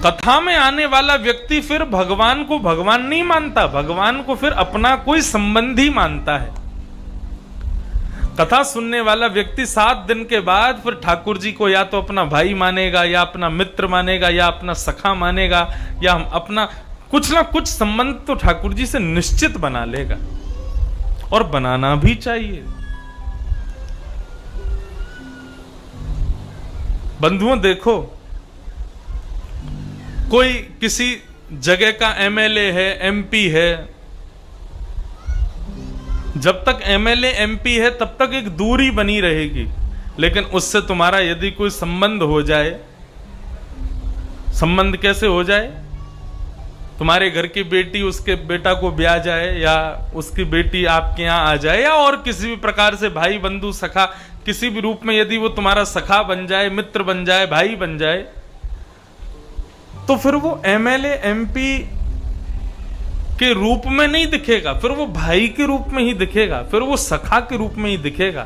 कथा में आने वाला व्यक्ति फिर भगवान को भगवान नहीं मानता, भगवान को फिर अपना कोई संबंधी मानता है। कथा सुनने वाला व्यक्ति 7 दिन के बाद फिर ठाकुर जी को या तो अपना भाई मानेगा, या अपना मित्र मानेगा, या अपना सखा मानेगा, या हम अपना कुछ ना कुछ संबंध तो ठाकुर जी से निश्चित बना लेगा, और बनाना भी चाहिए। बंधुओं देखो, कोई किसी जगह का एमएलए है, एमपी है, जब तक एमएलए एमपी है तब तक एक दूरी बनी रहेगी, लेकिन उससे तुम्हारा यदि कोई संबंध हो जाए, संबंध कैसे हो जाए? तुम्हारे घर की बेटी उसके बेटा को ब्याह जाए, या उसकी बेटी आपके यहां आ जाए, या और किसी भी प्रकार से भाई बंधु सखा किसी भी रूप में यदि वो तुम्हारा सखा बन जाए, मित्र बन जाए, भाई बन जाए, तो फिर वो एमएलए एमपी के रूप में नहीं दिखेगा, फिर वो भाई के रूप में ही दिखेगा, फिर वो सखा के रूप में ही दिखेगा।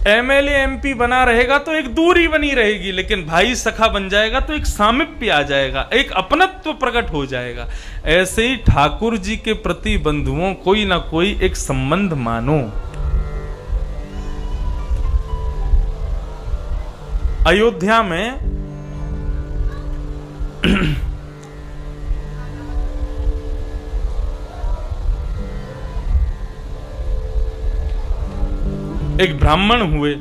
एमएलए एमपी बना रहेगा तो एक दूरी बनी रहेगी, लेकिन भाई सखा बन जाएगा तो एक सामिप्य आ जाएगा, एक अपनत्व प्रकट हो जाएगा। ऐसे ही ठाकुर जी के प्रति बंधुओं कोई ना कोई एक संबंध मानो। अयोध्या में एक ब्राह्मण हुए,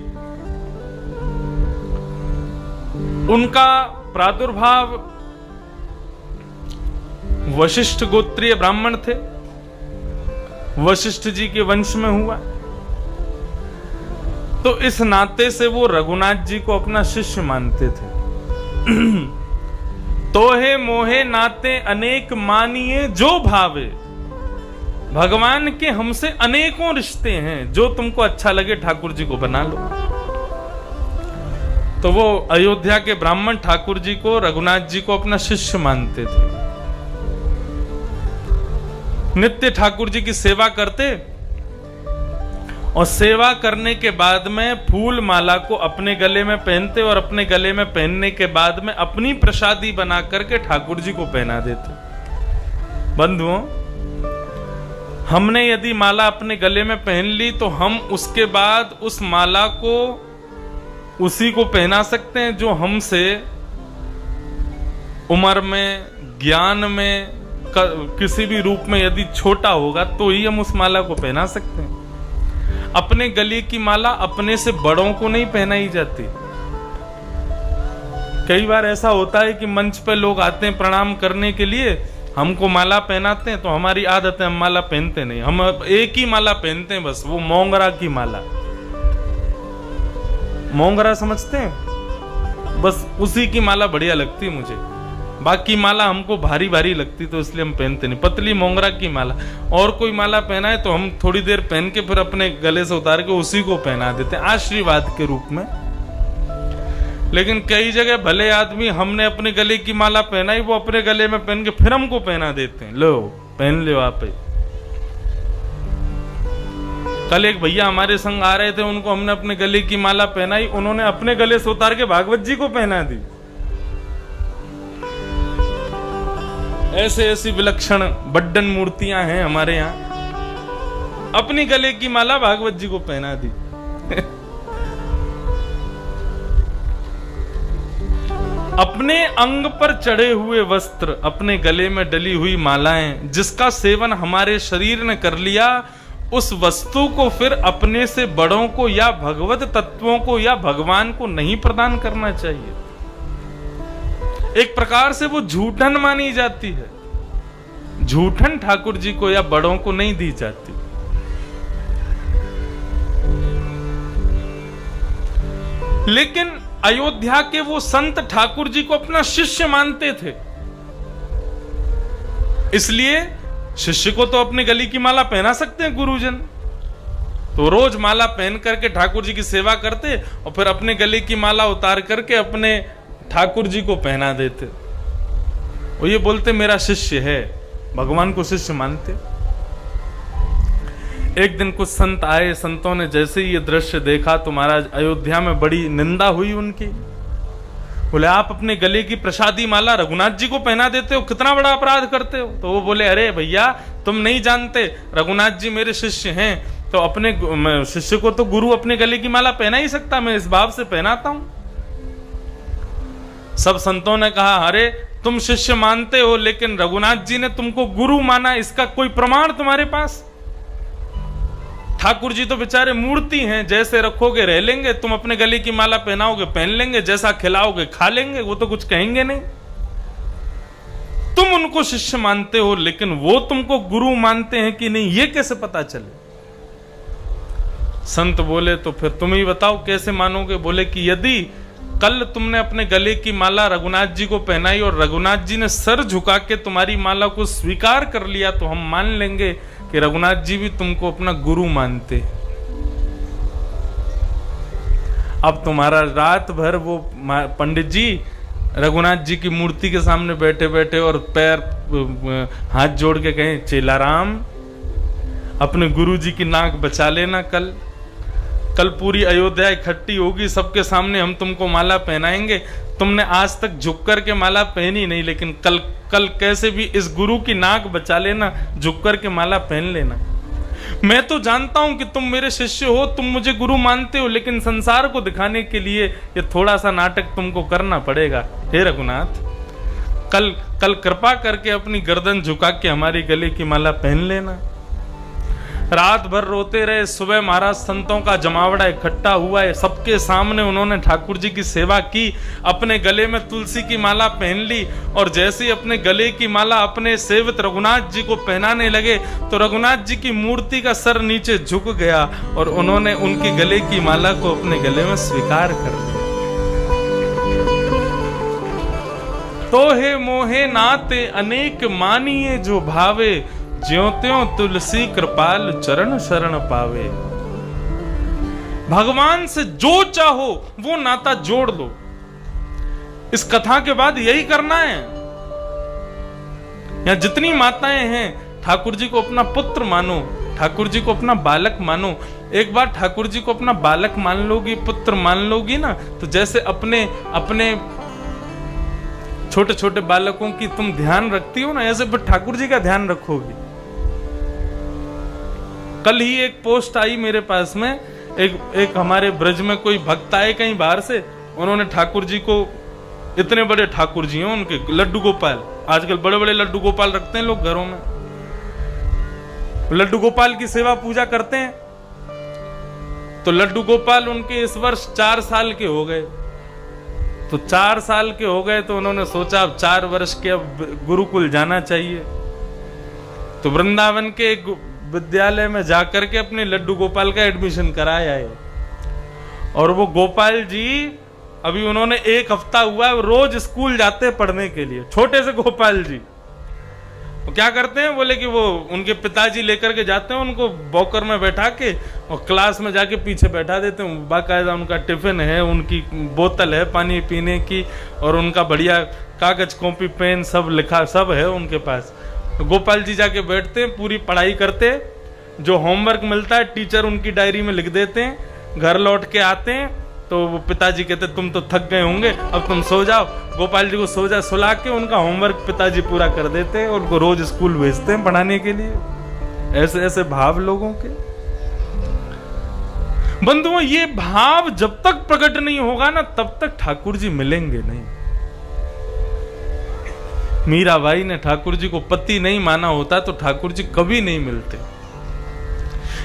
उनका प्रादुर्भाव वशिष्ठ गोत्रीय ब्राह्मण थे, वशिष्ठ जी के वंश में हुआ, तो इस नाते से वो रघुनाथ जी को अपना शिष्य मानते थे। तोहे मोहे नाते अनेक मानिए जो भावे, भगवान के हमसे अनेकों रिश्ते हैं, जो तुमको अच्छा लगे ठाकुर जी को बना लो। तो वो अयोध्या के ब्राह्मण ठाकुर जी को, रघुनाथ जी को अपना शिष्य मानते थे। नित्य ठाकुर जी की सेवा करते, और सेवा करने के बाद में फूल माला को अपने गले में पहनते, और अपने गले में पहनने के बाद में अपनी प्रसादी बना करके ठाकुर जी को पहना देते। बंधुओं, हमने यदि माला अपने गले में पहन ली तो हम उसके बाद उस माला को उसी को पहना सकते हैं जो हमसे उम्र में, ज्ञान में, किसी भी रूप में यदि छोटा होगा तो ही हम उस माला को पहना सकते हैं। अपने गले की माला अपने से बड़ों को नहीं पहनाई जाती। कई बार ऐसा होता है कि मंच पे लोग आते हैं प्रणाम करने के लिए, हमको माला पहनाते हैं, तो हमारी आदत है हम माला पहनते नहीं, हम एक ही माला पहनते हैं, बस वो मोंगरा की माला। मोंगरा समझते हैं? बस उसी की माला बढ़िया लगती है मुझे, बाकी माला हमको भारी भारी लगती, तो इसलिए हम पहनते नहीं। पतली मोंगरा की माला, और कोई माला पहना है तो हम थोड़ी देर पहन के फिर अपने गले से उतार के उसी को पहना देते हैं आशीर्वाद के रूप में। लेकिन कई जगह भले आदमी हमने अपने गले की माला पहनाई, वो अपने गले में पहन के फिर हमको पहना देते हैं, लो पहन लो आप। कल एक भैया हमारे संग आ रहे थे, उनको हमने अपने गले की माला पहनाई, उन्होंने अपने गले से उतार के भागवत जी को पहना दी। ऐसे ऐसी विलक्षण बड्डन मूर्तियां हैं हमारे यहाँ, अपनी गले की माला भागवत जी को पहना दी। अपने अंग पर चढ़े हुए वस्त्र, अपने गले में डली हुई मालाएं, जिसका सेवन हमारे शरीर ने कर लिया, उस वस्तु को फिर अपने से बड़ों को या भगवत तत्वों को या भगवान को नहीं प्रदान करना चाहिए। एक प्रकार से वो झूठन मानी जाती है, झूठन ठाकुर जी को या बड़ों को नहीं दी जाती। लेकिन अयोध्या के वो संत ठाकुर जी को अपना शिष्य मानते थे, इसलिए शिष्य को तो अपने गले की माला पहना सकते हैं गुरुजन, तो रोज माला पहन करके ठाकुर जी की सेवा करते और फिर अपने गले की माला उतार करके अपने ठाकुर जी को पहना देते। वो ये बोलते मेरा शिष्य है, भगवान को शिष्य मानते। एक दिन कुछ संत आए, संतों ने जैसे ही ये दृश्य देखा तो महाराज अयोध्या में बड़ी निंदा हुई उनकी। बोले आप अपने गले की प्रसादी माला रघुनाथ जी को पहना देते हो, कितना बड़ा अपराध करते हो। तो वो बोले अरे भैया तुम नहीं जानते, रघुनाथ जी मेरे शिष्य हैं, तो अपने शिष्य को तो गुरु अपने गले की माला पहना ही सकता, मैं इस भाव से पहनाता हूं। सब संतों ने कहा अरे तुम शिष्य मानते हो, लेकिन रघुनाथ जी ने तुमको गुरु माना, इसका कोई प्रमाण तुम्हारे पास? ठाकुर जी तो बेचारे मूर्ति हैं, जैसे रखोगे रह लेंगे, तुम अपने गले की माला पहनाओगे पहन लेंगे, जैसा खिलाओगे खा लेंगे, वो तो कुछ कहेंगे नहीं। तुम उनको शिष्य मानते हो, लेकिन वो तुमको गुरु मानते हैं कि नहीं, ये कैसे पता चले? संत बोले तो फिर तुम ही बताओ कैसे मानोगे। बोले कि यदि कल तुमने अपने गले की माला रघुनाथ जी को पहनाई और रघुनाथ जी ने सर झुका के तुम्हारी माला को स्वीकार कर लिया, तो हम मान लेंगे कि रघुनाथ जी भी तुमको अपना गुरु मानते। अब तुम्हारा रात भर वो पंडित जी रघुनाथ जी की मूर्ति के सामने बैठे बैठे और पैर हाथ जोड़ के कहें चेला राम अपने गुरु जी की नाक बचा लेना, कल पूरी अयोध्या इकट्ठी होगी, सबके सामने हम तुमको माला पहनाएंगे। तुमने आज तक झुक कर के माला पहनी नहीं, लेकिन कल कैसे भी इस गुरु की नाक बचा लेना, झुक कर के माला पहन लेना। मैं तो जानता हूं कि तुम मेरे शिष्य हो, तुम मुझे गुरु मानते हो, लेकिन संसार को दिखाने के लिए ये थोड़ा सा नाटक तुमको करना पड़ेगा। हे रघुनाथ, कल कृपा करके अपनी गर्दन झुका के हमारी गले की माला पहन लेना। रात भर रोते रहे। सुबह महाराज संतों का जमावड़ा इकट्ठा हुआ है, सबके सामने उन्होंने ठाकुर जी की सेवा की, अपने गले में तुलसी की माला पहन ली, और जैसे ही अपने गले की माला अपने सेवित रघुनाथ जी को पहनाने लगे तो रघुनाथ जी की मूर्ति का सर नीचे झुक गया और उन्होंने उनकी गले की माला को अपने गले में स्वीकार कर लिया। तो हे मोहे नाते अनेक मानिए जो भावे, ज्यों त्यों तुलसी कृपाल चरण शरण पावे। भगवान से जो चाहो वो नाता जोड़ लो। इस कथा के बाद यही करना है। यहां जितनी माताएं हैं, ठाकुर जी को अपना पुत्र मानो, ठाकुर जी को अपना बालक मानो। एक बार ठाकुर जी को अपना बालक मान लोगी, पुत्र मान लोगी ना, तो जैसे अपने छोटे छोटे बालकों की तुम ध्यान रखती हो ना, ऐसे फिर ठाकुर जी का ध्यान रखोगी। कल ही एक पोस्ट आई मेरे पास में, एक हमारे ब्रज में कोई भक्त आए कहीं बाहर से, उन्होंने ठाकुर जी को, इतने बड़े ठाकुर जी हैं उनके, लड्डू गोपाल, आजकल बड़े बड़े लड्डू गोपाल रखते हैं लोग घरों में, लड्डू गोपाल की सेवा पूजा करते हैं। तो लड्डू गोपाल उनके इस वर्ष 4 साल के हो गए। तो 4 साल के हो गए तो उन्होंने सोचा अब 4 वर्ष के अब गुरुकुल जाना चाहिए। तो वृंदावन के एक विद्यालय में जाकर के अपने लड्डू गोपाल का एडमिशन कराया है। और वो गोपाल जी अभी उन्होंने 1 हफ्ता हुआ है, रोज स्कूल जाते हैं पढ़ने के लिए। छोटे से गोपाल जी वो क्या करते हैं, बोले कि वो उनके पिताजी लेकर के जाते हैं उनको बॉकर में बैठा के और क्लास में जाके पीछे बैठा देते हैं। बाकायदा उनका टिफिन है, उनकी बोतल है पानी पीने की, और उनका बढ़िया कागज कॉपी पेन सब लिखा सब है उनके पास। तो गोपाल जी जाके बैठते हैं, पूरी पढ़ाई करते हैं, जो होमवर्क मिलता है टीचर उनकी डायरी में लिख देते हैं। घर लौट के आते हैं तो वो पिताजी कहते तुम तो थक गए होंगे, अब तुम सो जाओ। गोपाल जी को सुला के उनका होमवर्क पिताजी पूरा कर देते हैं, उनको रोज स्कूल भेजते हैं पढ़ाने के लिए। ऐसे ऐसे भाव लोगों के। बंधुओं, ये भाव जब तक प्रकट नहीं होगा ना, तब तक ठाकुर जी मिलेंगे नहीं। मीराबाई ने ठाकुर जी को पति नहीं माना होता तो ठाकुर जी कभी नहीं मिलते।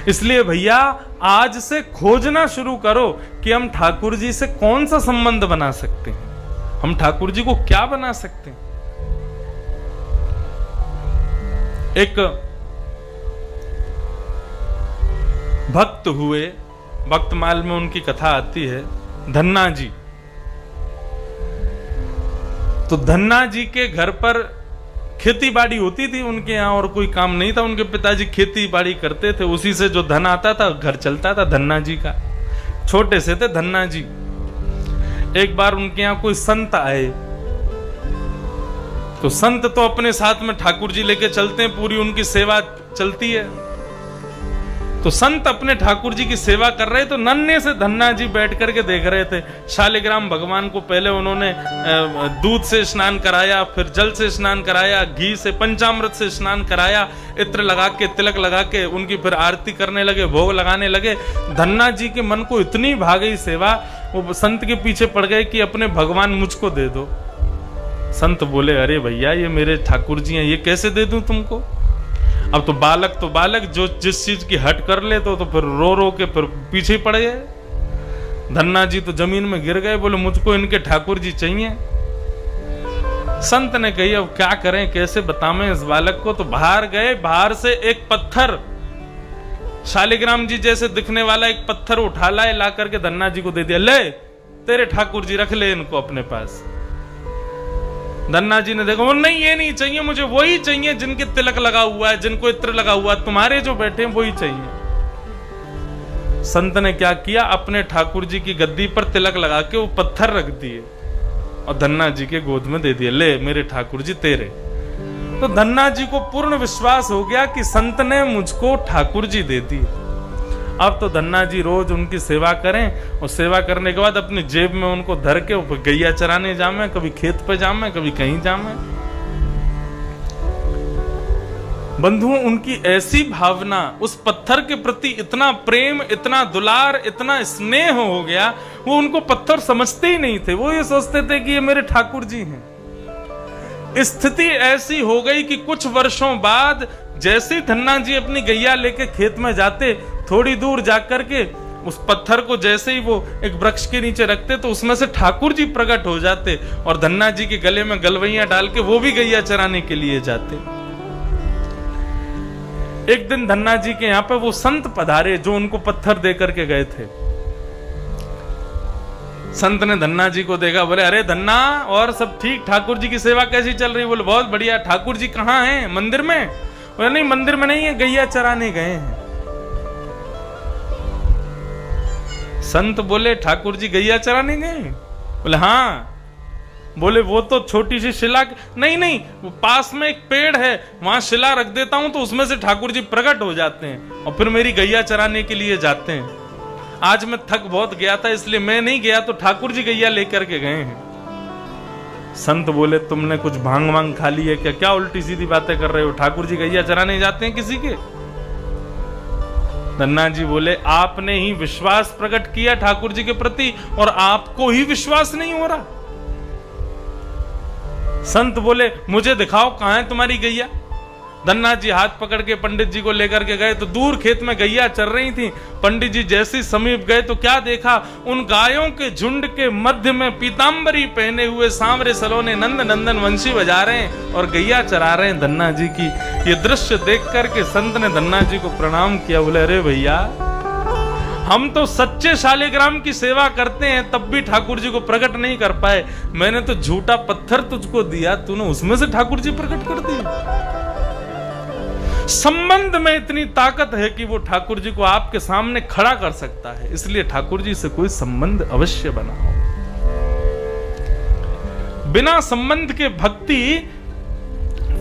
इसलिए भैया आज से खोजना शुरू करो कि हम ठाकुर जी से कौन सा संबंध बना सकते हैं, हम ठाकुर जी को क्या बना सकते हैं। एक भक्त हुए, भक्तमाल में उनकी कथा आती है, धन्ना जी। तो धन्ना जी के घर पर खेती बाड़ी होती थी उनके यहाँ, और कोई काम नहीं था, उनके पिताजी खेती बाड़ी करते थे, उसी से जो धन आता था घर चलता था धन्ना जी का। छोटे से थे धन्ना जी। एक बार उनके यहाँ कोई संत आए, तो संत तो अपने साथ में ठाकुर जी लेके चलते हैं, पूरी उनकी सेवा चलती है। तो संत अपने ठाकुर जी की सेवा कर रहे तो नन्हे से धन्ना जी बैठ करके देख रहे थे। शालिग्राम भगवान को पहले उन्होंने दूध से स्नान कराया, फिर जल से स्नान कराया, घी से पंचामृत से स्नान कराया, इत्र लगा के तिलक लगा के उनकी फिर आरती करने लगे, भोग लगाने लगे। धन्ना जी के मन को इतनी भा गई सेवा, वो संत के पीछे पड़ गए कि अपने भगवान मुझको दे दो। संत बोले अरे भैया ये मेरे ठाकुर जी हैं, ये कैसे दे दूं तुमको। अब तो बालक जो जिस चीज की हट कर ले तो फिर रो रो के फिर पीछे पड़ गए। धन्ना जी तो जमीन में गिर गए, बोले मुझको इनके ठाकुर जी चाहिए। संत ने कही अब क्या करें, कैसे बताएं इस बालक को। तो बाहर गए, बाहर से एक पत्थर, शालिग्राम जी जैसे दिखने वाला एक पत्थर उठा लाए, ला करके धन्ना जी को दे दिया, ले तेरे ठाकुर जी, रख ले इनको अपने पास। धन्ना जी ने देखा, वो नहीं ये नहीं चाहिए, मुझे वही चाहिए जिनके तिलक लगा हुआ है, जिनको इत्र लगा हुआ है, तुम्हारे जो बैठे हैं वही चाहिए। संत ने क्या किया, अपने ठाकुर जी की गद्दी पर तिलक लगा के वो पत्थर रख दिए और धन्ना जी के गोद में दे दिए, ले मेरे ठाकुर जी तेरे। तो धन्ना जी को पूर्ण विश्वास हो गया कि संत ने मुझको ठाकुर जी दे दी। अब तो धन्ना जी रोज उनकी सेवा करें और सेवा करने के बाद अपनी जेब में उनको धर के गैया चराने जामे, कभी खेत पे जामे, कभी कहीं जामे। बंधुओं, उनकी ऐसी भावना, उस पत्थर के प्रति इतना प्रेम, इतना दुलार, इतना स्नेह हो गया, वो उनको पत्थर समझते ही नहीं थे। वो ये सोचते थे कि ये मेरे ठाकुर जी हैं। स्थिति ऐसी हो गई कि कुछ वर्षों बाद जैसे धन्ना जी अपनी गैया लेके खेत में जाते, थोड़ी दूर जाकर के उस पत्थर को जैसे ही वो एक वृक्ष के नीचे रखते तो उसमें से ठाकुर जी प्रकट हो जाते और धन्ना जी के गले में गलवैया डाल के वो भी गैया चराने के लिए जाते। एक दिन धन्ना जी के यहां पे वो संत पधारे जो उनको पत्थर दे करके गए थे। संत ने धन्ना जी को देखा, बोले अरे धन्ना, और सब ठीक, ठाकुर जी की सेवा कैसी चल रही। बोले बहुत बढ़िया। ठाकुर जी कहाँ हैं, मंदिर में? बोले नहीं मंदिर में नहीं है, गैया चराने गए हैं। संत बोले ठाकुर जी गैया चराने गए? बोले हाँ। बोले वो तो छोटी सी शिला, नहीं वो पास में एक पेड़ है, वहां शिला रख देता हूं तो उसमें से ठाकुर जी प्रकट हो जाते हैं और फिर मेरी गैया चराने के लिए जाते हैं। आज मैं थक बहुत गया था इसलिए मैं नहीं गया, तो ठाकुर जी गैया लेकर के गए हैं। संत बोले तुमने कुछ भांग वांग खा ली है क्या? क्या उल्टी सीधी बातें कर रहे हो? ठाकुर जी गैया चराने जाते हैं किसी के? धन्ना जी बोले आपने ही विश्वास प्रकट किया ठाकुर जी के प्रति और आपको ही विश्वास नहीं हो रहा। संत बोले मुझे दिखाओ कहां है तुम्हारी गैया। धन्ना जी हाथ पकड़ के पंडित जी को लेकर के गए तो दूर खेत में गैया चल रही थी। पंडित जी जैसे समीप गए तो क्या देखा, उन गायों के झुंड के मध्य में पीतांबरी पहने हुए सांवरे सलोने नंद नंदन वंशी बजा रहे हैं और गैया चरा रहे हैं धन्ना जी की। ये दृश्य देख करके संत ने धन्ना जी को प्रणाम किया। बोले अरे भैया, हम तो सच्चे शालिग्राम की सेवा करते हैं तब भी ठाकुर जी को प्रकट नहीं कर पाए। मैंने तो झूठा पत्थर तुझको दिया, तूने उसमें से ठाकुर जी प्रकट कर दिए। संबंध में इतनी ताकत है कि वो ठाकुर जी को आपके सामने खड़ा कर सकता है, इसलिए ठाकुर जी से कोई संबंध अवश्य बनाओ। बिना संबंध के भक्ति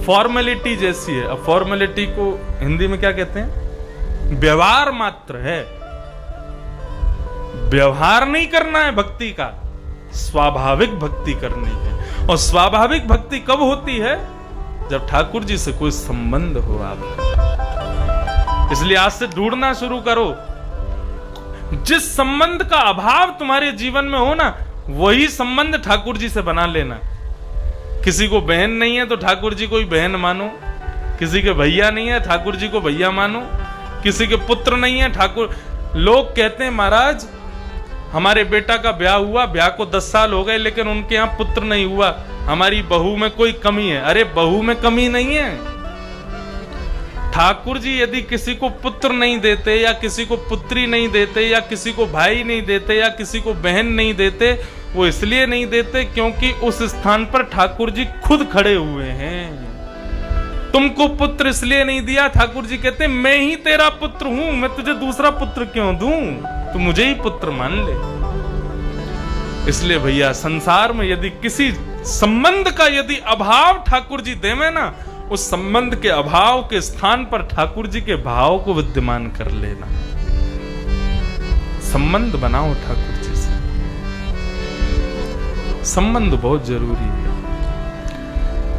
फॉर्मेलिटी जैसी है। अब फॉर्मेलिटी को हिंदी में क्या कहते हैं? व्यवहार मात्र है। व्यवहार नहीं करना है भक्ति का, स्वाभाविक भक्ति करनी है। और स्वाभाविक भक्ति कब होती है? जब ठाकुर जी से कोई संबंध हो आपका। इसलिए आज से ढूंढना शुरू करो। जिस संबंध का अभाव तुम्हारे जीवन में हो ना, वही संबंध ठाकुर जी से बना लेना। किसी को बहन नहीं है तो ठाकुर जी को ही बहन मानो, किसी के भैया नहीं है ठाकुर जी को भैया मानो, किसी के पुत्र नहीं है ठाकुर। लोग कहते हैं महाराज हमारे बेटा का ब्याह हुआ, ब्याह को 10 साल हो गए लेकिन उनके यहाँ पुत्र नहीं हुआ, हमारी बहू में कोई कमी है। अरे बहू में कमी नहीं है। ठाकुर जी यदि किसी को पुत्र नहीं देते या किसी को पुत्री नहीं देते या किसी को भाई नहीं देते या किसी को बहन नहीं देते, वो इसलिए नहीं देते क्योंकि उस स्थान पर ठाकुर जी खुद खड़े हुए हैं। तुमको पुत्र इसलिए नहीं दिया, ठाकुर जी कहते मैं ही तेरा पुत्र हूं, मैं तुझे दूसरा पुत्र क्यों दूं, तू मुझे ही पुत्र मान ले। इसलिए भैया संसार में यदि किसी संबंध का यदि अभाव ठाकुर जी देवे ना, उस संबंध के अभाव के स्थान पर ठाकुर जी के भाव को विद्यमान कर लेना। संबंध बनाओ ठाकुर जी से, संबंध बहुत जरूरी है।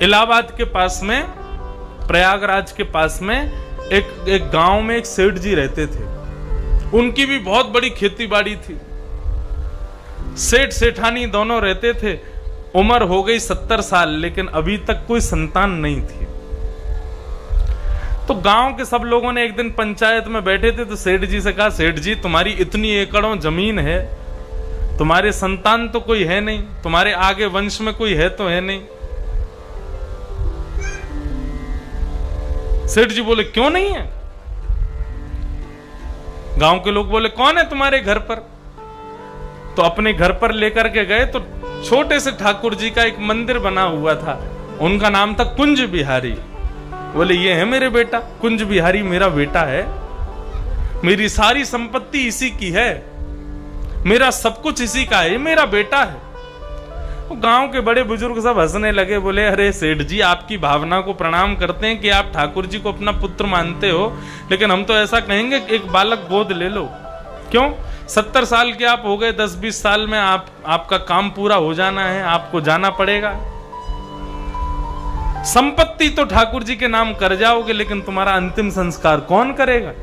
इलाहाबाद के पास में, प्रयागराज के पास में एक गांव में एक सेठ जी रहते थे। उनकी भी बहुत बड़ी खेती बाड़ी थी। सेठ सेठानी दोनों रहते थे। उम्र हो गई 70 साल, लेकिन अभी तक कोई संतान नहीं थी। तो गांव के सब लोगों ने एक दिन पंचायत में बैठे थे, तो सेठ जी से कहा, सेठ जी तुम्हारी इतनी एकड़ों जमीन है, तुम्हारे संतान तो कोई है नहीं, तुम्हारे आगे वंश में कोई है तो है नहीं। सेठ जी बोले, क्यों नहीं है? गांव के लोग बोले, कौन है तुम्हारे घर पर? तो अपने घर पर लेकर के गए तो छोटे से ठाकुर जी का एक मंदिर बना हुआ था। उनका नाम था कुंज बिहारी। बोले, ये है मेरे बेटा, कुंज बिहारी मेरा बेटा है, मेरी सारी संपत्ति इसी की है, मेरा सब कुछ इसी का है, ये मेरा बेटा है। तो गांव के बड़े बुजुर्ग सब हंसने लगे। बोले, अरे सेठ जी, आपकी भावना को प्रणाम करते हैं कि आप ठाकुर जी को अपना पुत्र मानते हो, लेकिन हम तो ऐसा कहेंगे एक बालक गोद ले लो। क्यों? 70 साल के आप हो गए, 10-20 साल में आपका काम पूरा हो जाना है, आपको जाना पड़ेगा। संपत्ति तो ठाकुर जी के नाम कर जाओगे, लेकिन तुम्हारा अंतिम संस्कार कौन करेगा?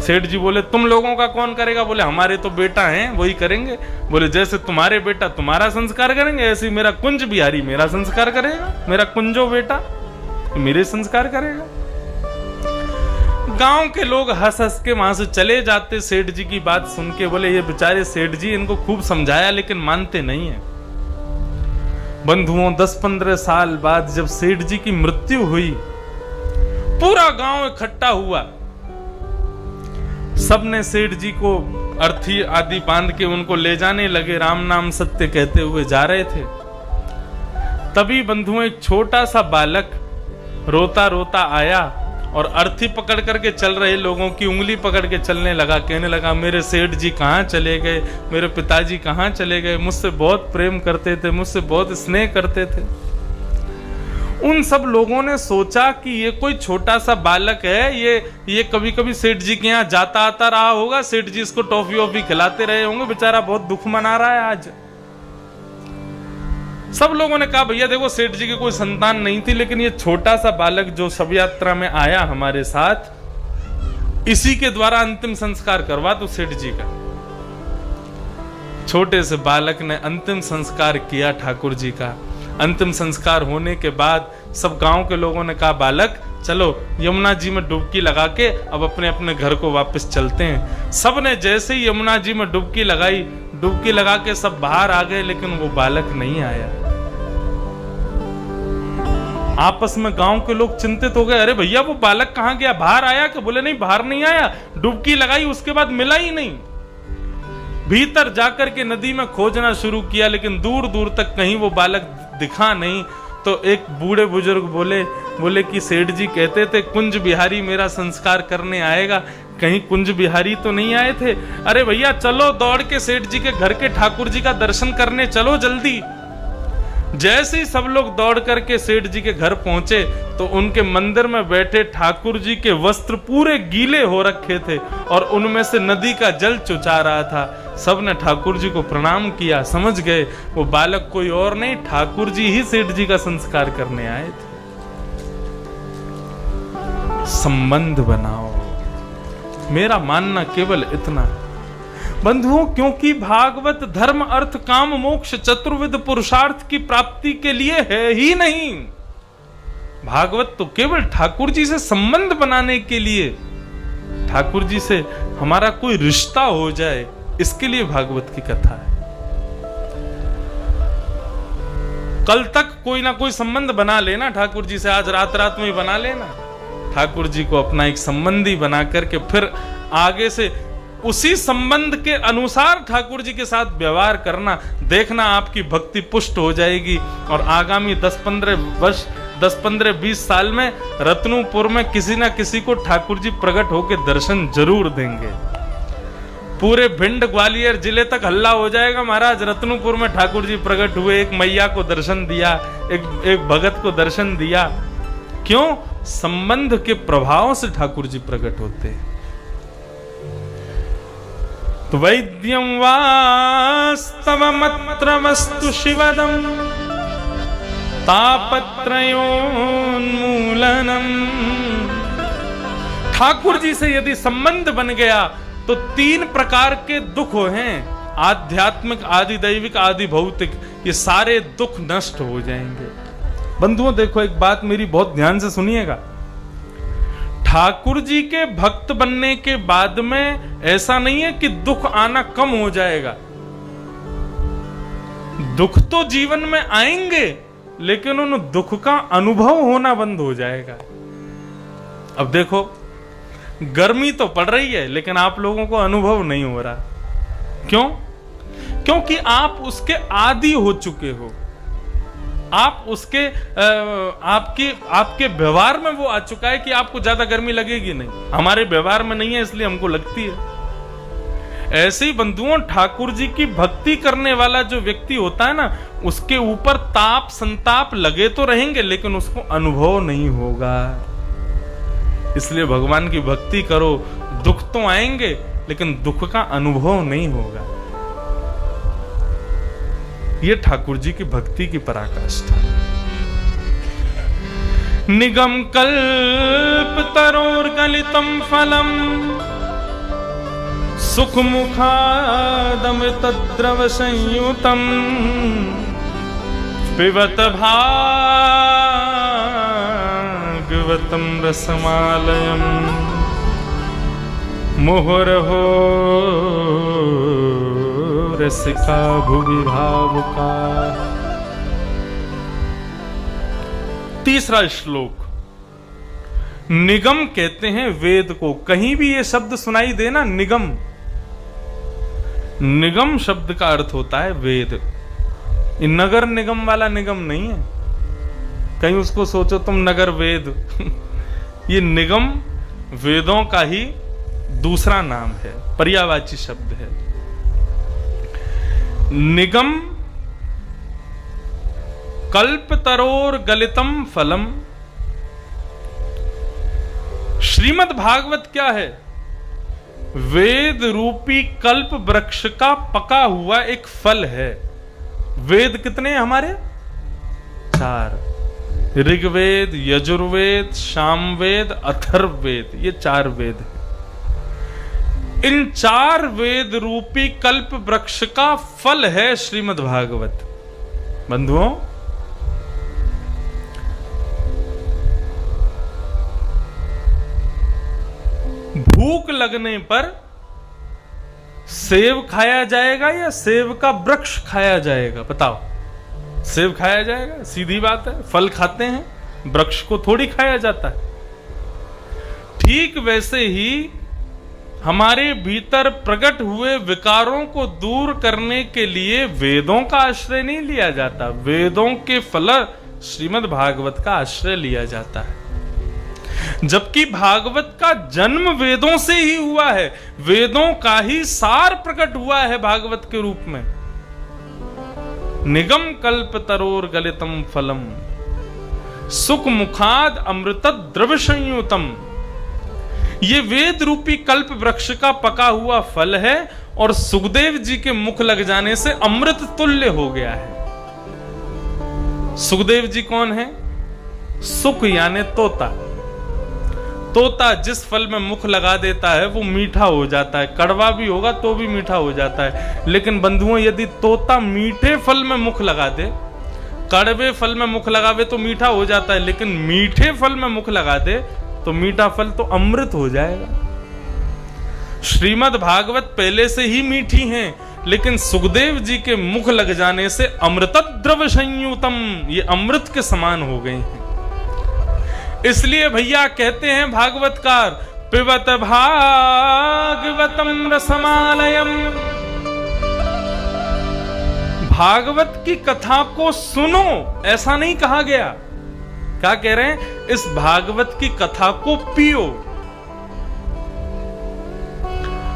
सेठ जी बोले, तुम लोगों का कौन करेगा? बोले, हमारे तो बेटा हैं, वही करेंगे। बोले, जैसे तुम्हारे बेटा तुम्हारा संस्कार करेंगे, ऐसे ही मेरा कुंज बिहारी मेरा संस्कार करेगा। मेरा कुंजो बेटा मेरे संस्कार करेगा। गांव के लोग हंस हंस के वहां से चले जाते। सेठ जी की बात सुन के बोले, ये बेचारे सेठ जी, इनको खूब समझाया लेकिन मानते नहीं है। बंधुओं, 10-15 साल बाद जब सेठ जी की मृत्यु हुई, पूरा गांव इकट्ठा हुआ। सबने सेठ जी को अर्थी आदि बांध के उनको ले जाने लगे। राम नाम सत्य कहते हुए जा रहे थे। तभी बंधुओं, एक छोटा सा बालक रोता रोता आया और अर्थी पकड़ करके चल रहे लोगों की उंगली पकड़ के चलने लगा। कहने लगा, मेरे सेठ जी कहाँ चले गए, मेरे पिताजी कहाँ चले गए, मुझसे बहुत प्रेम करते थे, मुझसे बहुत स्नेह करते थे। उन सब लोगों ने सोचा कि ये कोई छोटा सा बालक है, ये कभी कभी सेठ जी के यहाँ जाता आता रहा होगा, सेठ जी इसको टॉफी वॉफी खिलाते रहे होंगे, बेचारा बहुत दुख मना रहा है आज। सब लोगों ने कहा, भैया देखो, सेठ जी की कोई संतान नहीं थी, लेकिन ये छोटा सा बालक जो शव यात्रा में आया हमारे साथ, इसी के द्वारा अंतिम संस्कार करवा दो सेठ जी का। छोटे से बालक ने अंतिम संस्कार किया ठाकुर जी का। अंतिम संस्कार होने के बाद सब गांव के लोगों ने कहा, बालक चलो यमुना जी में डुबकी लगा के अब अपने अपने घर को वापस चलते हैं। सब ने जैसे ही यमुना जी में डुबकी लगाई, डुबकी लगा के सब बाहर आ गए, लेकिन वो बालक नहीं आया। आपस में गांव के लोग चिंतित हो गए, अरे भैया वो बालक कहाँ गया, बाहर आया क्या? बोले, नहीं, बाहर नहीं आया, डुबकी लगाई उसके बाद मिला ही नहीं। भीतर जाकर के नदी में खोजना शुरू किया, लेकिन दूर दूर तक कहीं वो बालक दिखा नहीं। तो एक बूढ़े बुजुर्ग बोले कि सेठ जी कहते थे कुंज बिहारी मेरा संस्कार करने आएगा, कहीं कुंज बिहारी तो नहीं आए थे? अरे भैया चलो, दौड़ के सेठ जी के घर के ठाकुर जी का दर्शन करने चलो जल्दी। जैसे ही सब लोग दौड़ करके सेठ जी के घर पहुंचे तो उनके मंदिर में बैठे ठाकुर जी के वस्त्र पूरे गीले हो रखे थे और उनमें से नदी का जल चुचा रहा था। सबने ठाकुर जी को प्रणाम किया, समझ गए वो बालक कोई और नहीं, ठाकुर जी ही सेठ जी का संस्कार करने आए थे। संबंध बनाओ, मेरा मानना केवल इतना है बंधुओं, क्योंकि भागवत धर्म अर्थ काम मोक्ष चतुर्विध पुरुषार्थ की प्राप्ति के लिए है ही नहीं। भागवत तो केवल ठाकुर जी से संबंध बनाने के लिए, ठाकुर जी से हमारा कोई रिश्ता हो जाए, इसके लिए भागवत की कथा है। कल तक कोई ना कोई संबंध बना लेना ठाकुर जी से, आज रात रात में ही बना लेना। ठाकुर जी को अपना एक संबंधी बना करके फिर आगे से उसी संबंध के अनुसार ठाकुर जी के साथ व्यवहार करना, देखना आपकी भक्ति पुष्ट हो जाएगी। और आगामी 10-15-20 साल में रत्नपुर में किसी ना किसी को ठाकुर जी प्रकट होकर दर्शन जरूर देंगे। पूरे भिंड ग्वालियर जिले तक हल्ला हो जाएगा, महाराज रत्नपुर में ठाकुर जी प्रकट हुए, एक मैया को दर्शन दिया, एक भगत को दर्शन दिया। क्यों? संबंध के प्रभाव से ठाकुर जी प्रकट होते हैं। तो वैद्यम वास्तवमत्र वस्तु शिवदम तापत्रयोन्मूलनम। ठाकुर जी से यदि संबंध बन गया तो 3 प्रकार के दुख हैं, आध्यात्मिक, आदि दैविक, आदि भौतिक, ये सारे दुख नष्ट हो जाएंगे। बंधुओं देखो, एक बात मेरी बहुत ध्यान से सुनिएगा। ठाकुर जी के भक्त बनने के बाद में ऐसा नहीं है कि दुख आना कम हो जाएगा। दुख तो जीवन में आएंगे, लेकिन उन दुख का अनुभव होना बंद हो जाएगा। अब देखो, गर्मी तो पड़ रही है, लेकिन आप लोगों को अनुभव नहीं हो रहा। क्यों? क्योंकि आप उसके आदी हो चुके हो। आप उसके आपके व्यवहार में वो आ चुका है कि आपको ज्यादा गर्मी लगेगी नहीं। हमारे व्यवहार में नहीं है, इसलिए हमको लगती है। ऐसे ही बंधुओं, ठाकुर जी की भक्ति करने वाला जो व्यक्ति होता है ना, उसके ऊपर ताप संताप लगे तो रहेंगे, लेकिन उसको अनुभव नहीं होगा। इसलिए भगवान की भक्ति करो, दुख तो आएंगे, लेकिन दुख का अनुभव नहीं होगा। ये ठाकुर जी की भक्ति की पराकाष्ठा। निगम कल्प तरोर्गलितम फलम सुख मुखादमृतद्रव संयुतम पिबत भागवतम रसमालयम मुहुर्हो रसिका भुवि भावुका। तीसरा श्लोक, निगम कहते हैं वेद को। कहीं भी ये शब्द सुनाई देना निगम, निगम शब्द का अर्थ होता है वेद। ये नगर निगम वाला निगम नहीं है, कहीं उसको सोचो तुम नगर वेद। ये निगम वेदों का ही दूसरा नाम है, पर्यायवाची शब्द है। निगम कल्पतरोर गलितम फलम। श्रीमद् भागवत क्या है? वेद रूपी कल्प वृक्ष का पका हुआ एक फल है। वेद कितने हैं हमारे? 4। ऋग्वेद, यजुर्वेद, सामवेद, अथर्ववेद, ये 4 वेद हैं। इन 4 वेद रूपी कल्प वृक्ष का फल है श्रीमद् भागवत। बंधुओं, भूख लगने पर सेब खाया जाएगा या सेब का वृक्ष खाया जाएगा? बताओ। सेब खाया जाएगा, सीधी बात है। फल खाते हैं, वृक्ष को थोड़ी खाया जाता है। ठीक वैसे ही हमारे भीतर प्रकट हुए विकारों को दूर करने के लिए वेदों का आश्रय नहीं लिया जाता, वेदों के फल श्रीमद् भागवत का आश्रय लिया जाता है। जबकि भागवत का जन्म वेदों से ही हुआ है, वेदों का ही सार प्रकट हुआ है भागवत के रूप में। निगम कल्प तरोर गलितम फलम सुख मुखाद अमृत द्रव संयुतम। ये वेद रूपी कल्प वृक्ष का पका हुआ फल है और सुखदेव जी के मुख लग जाने से अमृत तुल्य हो गया है। सुखदेव जी कौन है? सुख यानी तोता। तोता जिस फल में मुख लगा देता है वो मीठा हो जाता है, कड़वा भी होगा तो भी मीठा हो जाता है। लेकिन बंधुओं, यदि तोता मीठे फल में मुख लगा दे, कड़वे फल में मुख लगावे तो मीठा हो जाता है, लेकिन मीठे फल में मुख लगा दे तो मीठा फल तो अमृत हो जाएगा। श्रीमद् भागवत पहले से ही मीठी हैं, लेकिन सुखदेव जी के मुख लग जाने से अमृतद्रव संयुतम, ये अमृत के समान हो गए हैं। इसलिए भैया कहते हैं भागवतकार, पिबत भागवतम रसमालयम। भागवत की कथा को सुनो, ऐसा नहीं कहा गया। क्या कह रहे हैं? इस भागवत की कथा को पियो।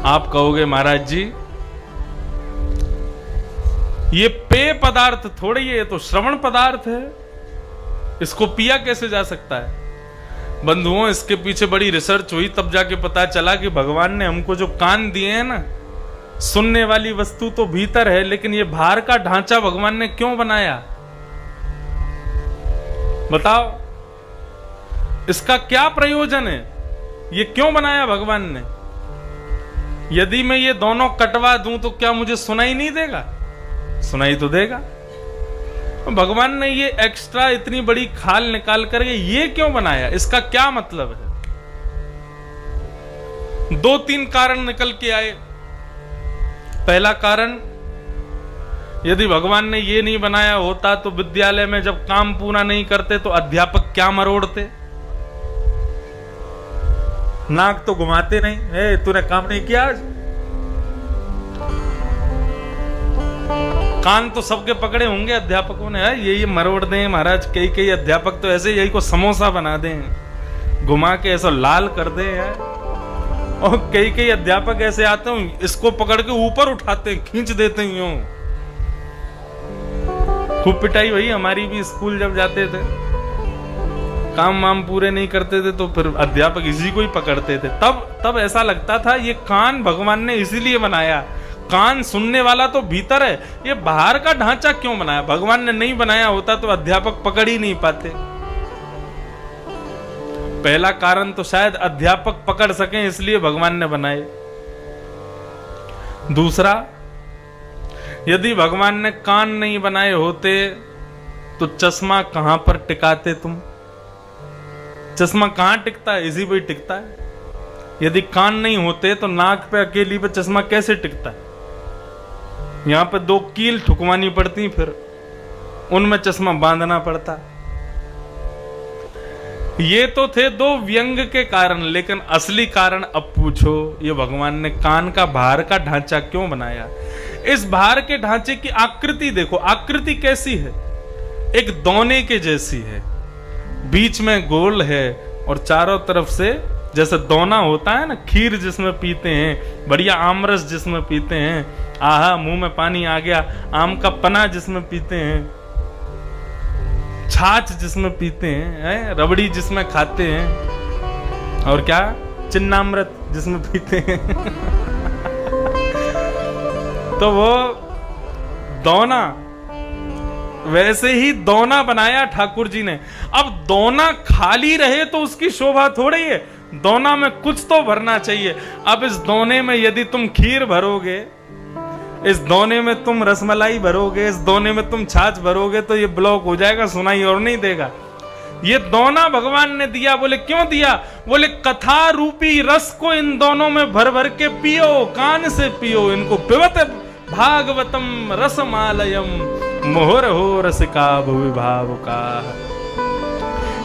आप कहोगे महाराज जी ये पेय पदार्थ थोड़ी है, ये तो श्रवण पदार्थ है, इसको पिया कैसे जा सकता है। बंधुओं, इसके पीछे बड़ी रिसर्च हुई, तब जाके पता चला कि भगवान ने हमको जो कान दिए हैं ना, सुनने वाली वस्तु तो भीतर है, लेकिन ये बाहर का ढांचा भगवान ने क्यों बनाया बताओ, इसका क्या प्रयोजन है, ये क्यों बनाया भगवान ने। यदि मैं ये दोनों कटवा दूं तो क्या मुझे सुनाई नहीं देगा, सुनाई तो देगा। भगवान ने ये एक्स्ट्रा इतनी बड़ी खाल निकाल करके ये क्यों बनाया, इसका क्या मतलब है। 2-3 कारण निकल के आए। पहला कारण, यदि भगवान ने ये नहीं बनाया होता तो विद्यालय में जब काम पूरा नहीं करते तो अध्यापक क्या मरोड़ते, नाक तो घुमाते नहीं, तूने काम नहीं किया आज। कान तो सबके पकड़े होंगे अध्यापकों ने, ये मरोड़ दें महाराज। कई अध्यापक तो ऐसे यही को समोसा बना दें, घुमा के ऐसा लाल कर दें यार। और कई अध्यापक ऐसे आते हैं, इसको पकड़ के ऊपर उठाते हैं, खींच देते हैं यूं। खूब पिटाई हुई हमारी भी, स्कूल जब जाते थे काम वाम पूरे नहीं करते थे तो फिर अध्यापक इसी को ही पकड़ते थे। तब ऐसा लगता था ये कान भगवान ने इसीलिए बनाया, कान सुनने वाला तो भीतर है, ये बाहर का ढांचा क्यों बनाया। भगवान ने नहीं बनाया होता तो अध्यापक पकड़ ही नहीं पाते। पहला कारण तो शायद अध्यापक पकड़ सकें इसलिए भगवान ने बनाए। दूसरा, यदि भगवान ने कान नहीं बनाए होते तो चश्मा कहां पर टिकाते तुम। चश्मा कहां टिकता है, इसी पे टिकता है। यदि कान नहीं होते तो नाक पे अकेली पे चश्मा कैसे टिकता है। यहां पे 2 कील ठुकवानी पड़ती, फिर उनमें चश्मा बांधना पड़ता। ये तो थे 2 व्यंग के कारण, लेकिन असली कारण अब पूछो, ये भगवान ने कान का बाहर का ढांचा क्यों बनाया। इस बाहर के ढांचे की आकृति देखो, आकृति कैसी है, एक दोने के जैसी है, बीच में गोल है और चारों तरफ से जैसे दोना होता है ना, खीर जिसमें पीते हैं, बढ़िया आमरस जिसमें पीते हैं, आहा मुंह में पानी आ गया, आम का पना जिसमें पीते हैं, छाछ जिसमें पीते हैं, रबड़ी जिसमें खाते हैं, और क्या चिन्नामृत जिसमें पीते हैं। तो वो दोना, वैसे ही दोना बनाया ठाकुर जी ने। अब दोना खाली रहे तो उसकी शोभा थोड़ी है, दोना में कुछ तो भरना चाहिए। अब इस दोने में यदि तुम खीर भरोगे, इस दोने में तुम रसमलाई भरोगे, इस दोने में तुम छाछ भरोगे तो ये ब्लॉक हो जाएगा, सुनाई और नहीं देगा। ये दोना भगवान ने दिया, बोले क्यों दिया, बोले कथा रूपी रस को इन दोनों में भर भर के पियो, कान से पियो इनको, पिबत भागवतम रसमालयम मोहर हो रसिका भुवि भावुका।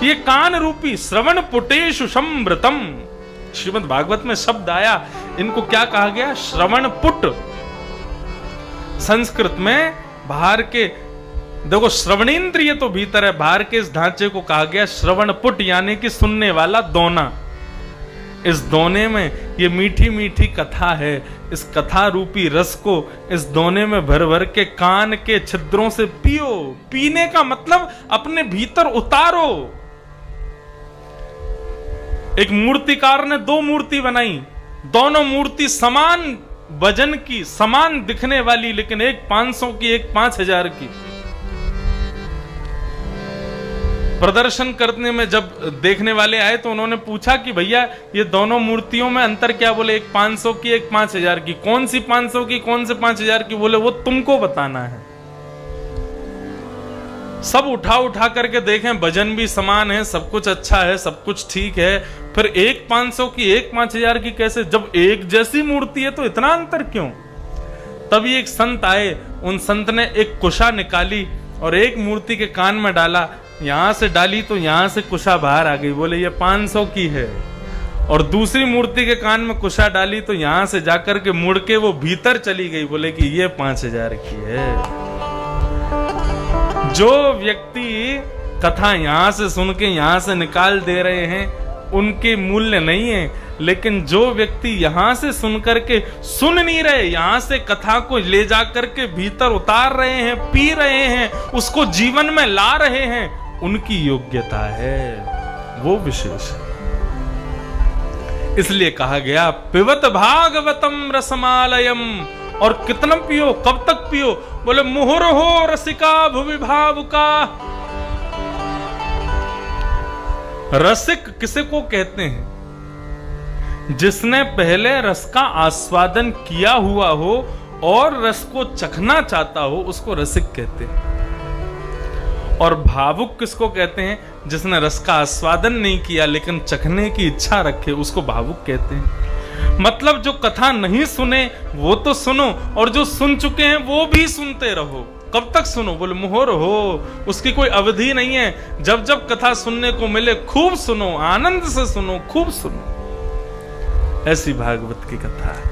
ये कान रूपी श्रवण पुटेषु समृतम, श्रीमद् भागवत में शब्द आया, इनको क्या कहा गया, श्रवण पुट। संस्कृत में बाहर के, देखो श्रवणेन्द्रिय तो भीतर है, बाहर के इस ढांचे को कहा गया श्रवण पुट, यानी कि सुनने वाला दोना। इस दोने में ये मीठी मीठी कथा है, इस कथा रूपी रस को इस दोने में भर भर के कान के छिद्रों से पियो। पीने का मतलब अपने भीतर उतारो। एक मूर्तिकार ने 2 मूर्ति बनाई, दोनों मूर्ति समान वजन की, समान दिखने वाली, लेकिन एक 500 की, एक 5000 की। प्रदर्शन करने में जब देखने वाले आए तो उन्होंने पूछा कि भैया ये दोनों मूर्तियों में अंतर क्या, बोले एक 500 की, एक 5000 की। कौन सी 500 की, कौन से 5000 की, बोले वो तुमको बताना है। सब उठा उठा करके देखें, वजन भी समान है, सब कुछ अच्छा है, सब कुछ ठीक है, फिर एक 500 की, एक 5000 की कैसे, जब एक जैसी मूर्ति है तो इतना अंतर क्यों। तभी एक संत आए, उन संत ने एक कुशा निकाली और एक मूर्ति के कान में डाला, यहां से डाली तो यहां से कुशा बाहर आ गई, बोले ये 500 की है। और दूसरी मूर्ति के कान में कुशा डाली तो यहां से जाकर के मुड़ के वो भीतर चली गई, बोले कि ये 5000 की है। जो व्यक्ति कथा यहां से सुन के यहां से निकाल दे रहे हैं, उनके मूल्य नहीं है। लेकिन जो व्यक्ति यहां से सुन करके सुन नहीं रहे, यहां से कथा को ले जा करके भीतर उतार रहे हैं, पी रहे हैं, उसको जीवन में ला रहे हैं, उनकी योग्यता है, वो विशेष है। इसलिए कहा गया पिबत भागवतम रसमालयम। और कितना पियो, कब तक पियो? बोले मुहुर्हो रसिका भुवि भावुका। रसिक किसे को कहते हैं? जिसने पहले रस का आस्वादन किया हुआ हो और रस को चखना चाहता हो, उसको रसिक कहते हैं। और भावुक किसको कहते हैं? जिसने रस का आस्वादन नहीं किया लेकिन चखने की इच्छा रखे, उसको भावुक कहते हैं। मतलब जो कथा नहीं सुने वो तो सुनो, और जो सुन चुके हैं वो भी सुनते रहो। कब तक सुनो? बोले मुहर हो, उसकी कोई अवधि नहीं है। जब जब कथा सुनने को मिले खूब सुनो, आनंद से सुनो, खूब सुनो। ऐसी भागवत की कथा है।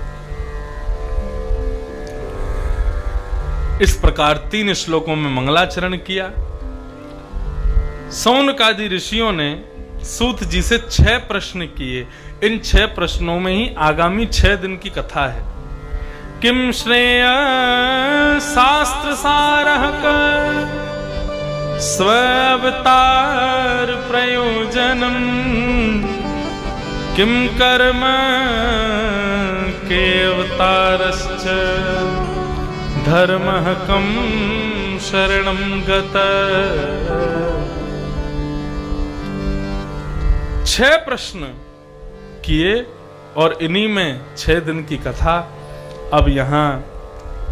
इस प्रकार 3 श्लोकों में मंगलाचरण किया। सौनकादि ऋषियों ने सूत जी से 6 प्रश्न किए। इन 6 प्रश्नों में ही आगामी 6 दिन की कथा है। किम श्रेय शास्त्र सारः स्वावतार प्रयोजनम, किम कर्म के अवतारश्च धर्मः कम शरणं गतः। 6 प्रश्न किए और इन्हीं में 6 दिन की कथा। अब यहां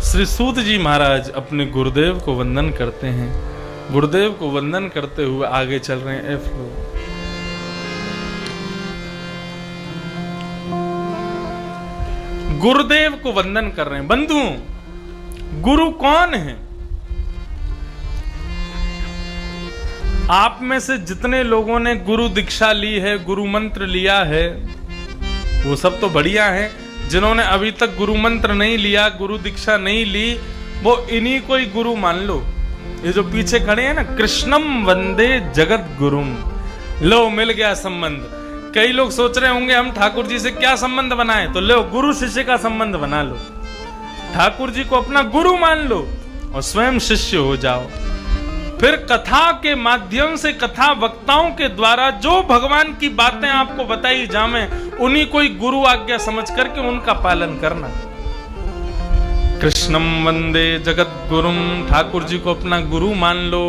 श्री सूत जी महाराज अपने गुरुदेव को वंदन करते हैं। गुरुदेव को वंदन करते हुए आगे चल रहे हैं। गुरुदेव को वंदन कर रहे हैं। बंधु, गुरु कौन है? आप में से जितने लोगों ने गुरु दीक्षा ली है, गुरु मंत्र लिया है, वो सब तो बढ़िया है। जिन्होंने अभी तक गुरु मंत्र नहीं लिया, गुरु दीक्षा नहीं ली, वो इन्हीं को ही गुरु मान लो। ये जो पीछे खड़े हैं ना, कृष्णम वंदे जगत गुरुम, लो मिल गया संबंध। कई लोग सोच रहे होंगे हम ठाकुर जी से क्या संबंध बनाएं, तो लो गुरु शिष्य का संबंध बना लो। ठाकुर जी को अपना गुरु मान लो और स्वयं शिष्य हो जाओ। फिर कथा के माध्यम से, कथा वक्ताओं के द्वारा जो भगवान की बातें आपको बताई जामे, उन्हीं को ही गुरु आज्ञा समझ करके उनका पालन करना। कृष्णम वंदे जगत गुरुम, ठाकुर जी को अपना गुरु मान लो।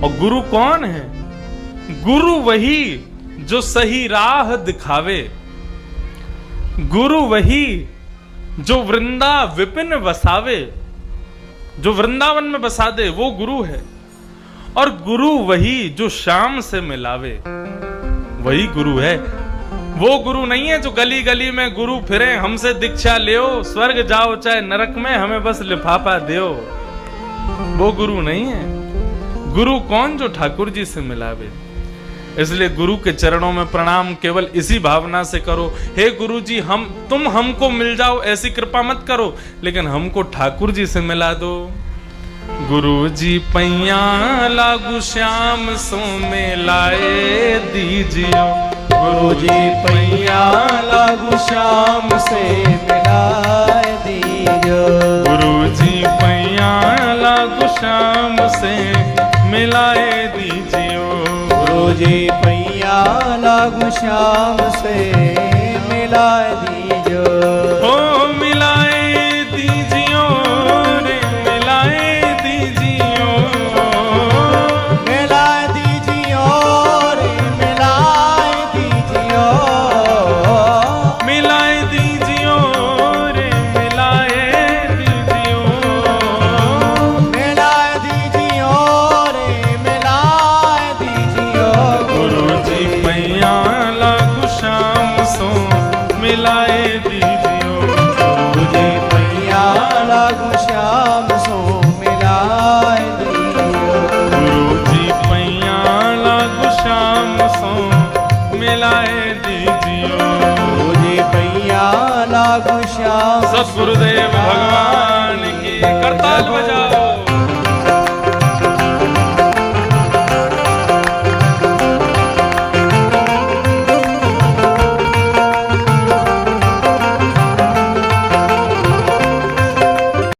और गुरु कौन है? गुरु वही जो सही राह दिखावे, गुरु वही जो वृंदा विपिन वसावे, जो वृंदावन में बसा दे, वो गुरु है। और गुरु वही जो श्याम से मिलावे, वही गुरु है। वो गुरु नहीं है जो गली गली में गुरु फिरे, हमसे दीक्षा लेओ, स्वर्ग जाओ चाहे नरक में, हमें बस लिफाफा देओ। वो गुरु नहीं है। गुरु कौन? जो ठाकुर जी से मिलावे। इसलिए गुरु के चरणों में प्रणाम केवल इसी भावना से करो, हे गुरु जी तुम हमको मिल जाओ, ऐसी कृपा मत करो, लेकिन हमको ठाकुर जी से मिला दो। गुरु जी पैया लागू श्याम सो में लाए दीजियो, गुरु जी पैया लागू श्याम से मिलाए दीजियो, गुरु जी पैया लागू श्याम से मिलाए दीजियो, गुरु जी पैया लागू श्याम से मिलाए दीजियो। ओ मिलाए दीजियो रे, मिलाए दीजियो, मिलाए दीजियो रे, मिलाए दीजियो, मिलाए दीजियो रे, मिलाए दीजियो, मिलाए दीजियो रे, मिलाए दीजियो। गुरु जी पैया लागू श्याम सो मिलाए दीजियो, गुरु जी पैया लागू श्याम सो मिलाए दीजियो, गुरु जी पैया लागू श्याम सो मिलाए दीजियो, गुरु जी पैया लागू श्याम। सद्गुरुदेव भगवान की करताल बजा।